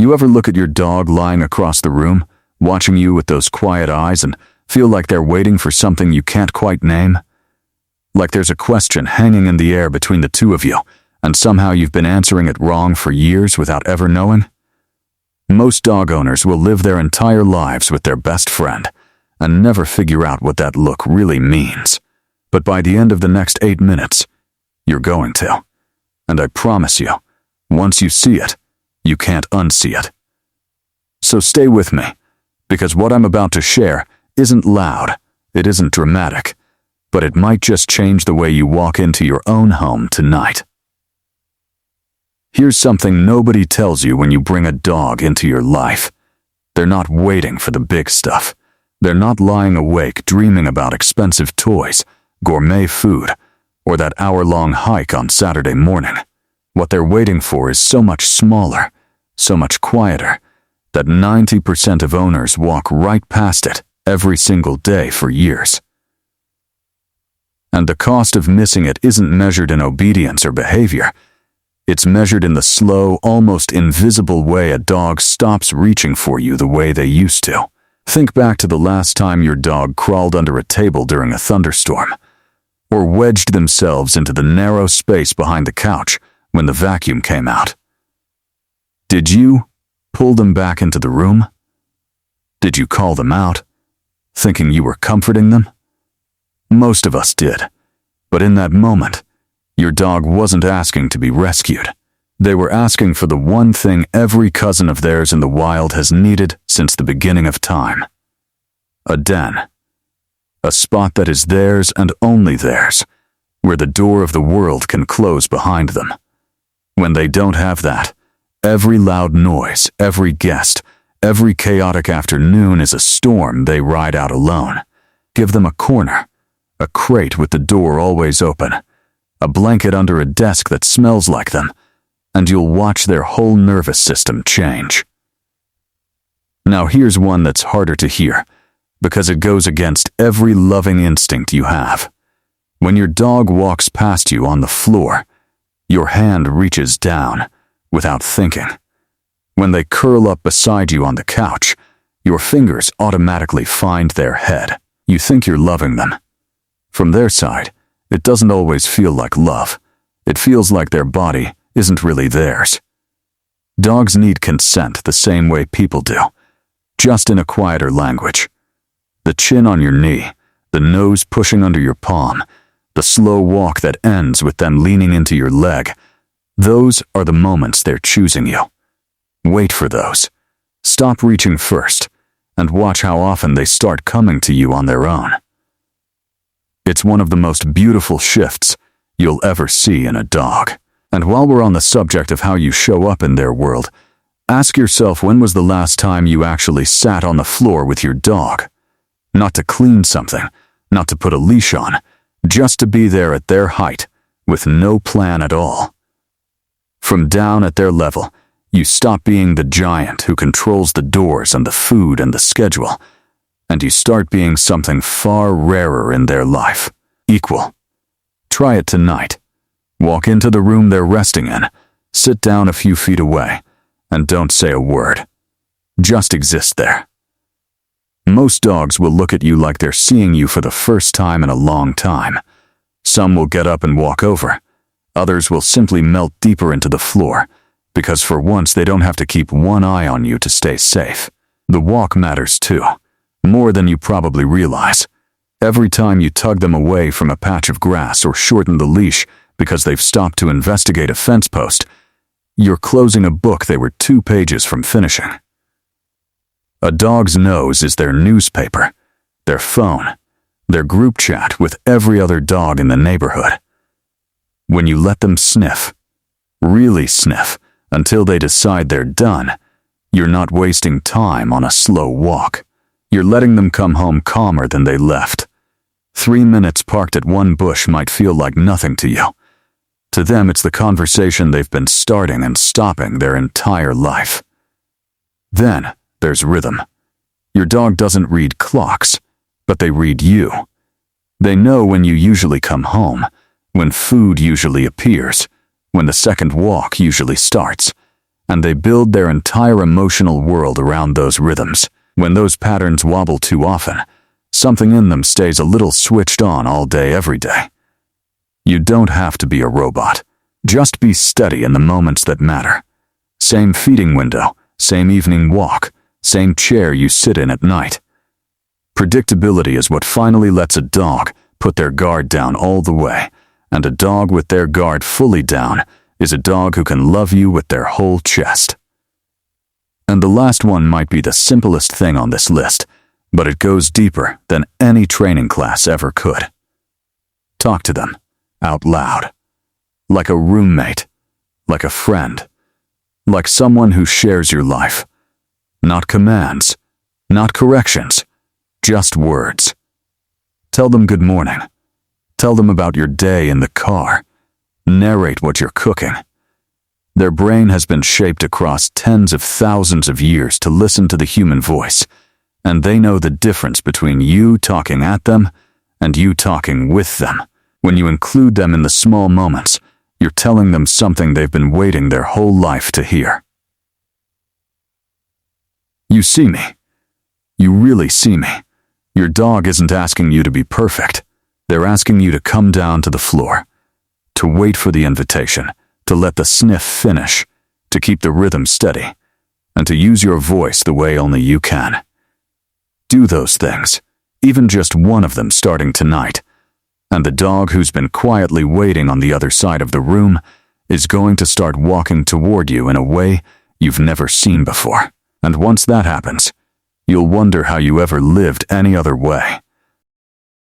You ever look at your dog lying across the room, watching you with those quiet eyes and feel like they're waiting for something you can't quite name? Like there's a question hanging in the air between the two of you, and somehow you've been answering it wrong for years without ever knowing? Most dog owners will live their entire lives with their best friend and never figure out what that look really means. But by the end of the next 8 minutes, you're going to. And I promise you, once you see it, you can't unsee it. So stay with me, because what I'm about to share isn't loud, it isn't dramatic, but it might just change the way you walk into your own home tonight. Here's something nobody tells you when you bring a dog into your life. They're not waiting for the big stuff. They're not lying awake dreaming about expensive toys, gourmet food, or that hour-long hike on Saturday morning. What they're waiting for is so much smaller, so much quieter, that 90% of owners walk right past it every single day for years. And the cost of missing it isn't measured in obedience or behavior. It's measured in the slow, almost invisible way a dog stops reaching for you the way they used to. Think back to the last time your dog crawled under a table during a thunderstorm, or wedged themselves into the narrow space behind the couch when the vacuum came out. Did you pull them back into the room? Did you call them out, thinking you were comforting them? Most of us did, but in that moment, your dog wasn't asking to be rescued. They were asking for the one thing every cousin of theirs in the wild has needed since the beginning of time. A den. A spot that is theirs and only theirs, where the door of the world can close behind them. When they don't have that, every loud noise, every guest, every chaotic afternoon is a storm they ride out alone. Give them a corner, a crate with the door always open, a blanket under a desk that smells like them, and you'll watch their whole nervous system change. Now here's one that's harder to hear, because it goes against every loving instinct you have. When your dog walks past you on the floor, your hand reaches down without thinking. When they curl up beside you on the couch, your fingers automatically find their head. You think you're loving them. From their side, it doesn't always feel like love. It feels like their body isn't really theirs. Dogs need consent the same way people do, just in a quieter language. The chin on your knee, the nose pushing under your palm, the slow walk that ends with them leaning into your leg, those are the moments they're choosing you. Wait for those. Stop reaching first, and watch how often they start coming to you on their own. It's one of the most beautiful shifts you'll ever see in a dog. And while we're on the subject of how you show up in their world, ask yourself, when was the last time you actually sat on the floor with your dog? Not to clean something, not to put a leash on, just to be there at their height, with no plan at all. From down at their level, you stop being the giant who controls the doors and the food and the schedule, and you start being something far rarer in their life, equal. Try it tonight. Walk into the room they're resting in, sit down a few feet away, and don't say a word. Just exist there. Most dogs will look at you like they're seeing you for the first time in a long time. Some will get up and walk over. Others will simply melt deeper into the floor, because for once they don't have to keep one eye on you to stay safe. The walk matters too, more than you probably realize. Every time you tug them away from a patch of grass or shorten the leash because they've stopped to investigate a fence post, you're closing a book they were 2 pages from finishing. A dog's nose is their newspaper, their phone, their group chat with every other dog in the neighborhood. When you let them sniff, really sniff, until they decide they're done, you're not wasting time on a slow walk. You're letting them come home calmer than they left. 3 minutes parked at one bush might feel like nothing to you. To them, it's the conversation they've been starting and stopping their entire life. Then there's rhythm. Your dog doesn't read clocks, but they read you. They know when you usually come home, when food usually appears, when the second walk usually starts, and they build their entire emotional world around those rhythms. When those patterns wobble too often, something in them stays a little switched on all day, every day. You don't have to be a robot. Just be steady in the moments that matter. Same feeding window, same evening walk, same chair you sit in at night. Predictability is what finally lets a dog put their guard down all the way, and a dog with their guard fully down is a dog who can love you with their whole chest. And the last one might be the simplest thing on this list, but it goes deeper than any training class ever could. Talk to them out loud, like a roommate, like a friend, like someone who shares your life. Not commands, not corrections, just words. Tell them good morning. Tell them about your day in the car. Narrate what you're cooking. Their brain has been shaped across tens of thousands of years to listen to the human voice, and they know the difference between you talking at them and you talking with them. When you include them in the small moments, you're telling them something they've been waiting their whole life to hear. You see me. You really see me. Your dog isn't asking you to be perfect. They're asking you to come down to the floor, to wait for the invitation, to let the sniff finish, to keep the rhythm steady, and to use your voice the way only you can. Do those things, even just one of them starting tonight, and the dog who's been quietly waiting on the other side of the room is going to start walking toward you in a way you've never seen before. And once that happens, you'll wonder how you ever lived any other way.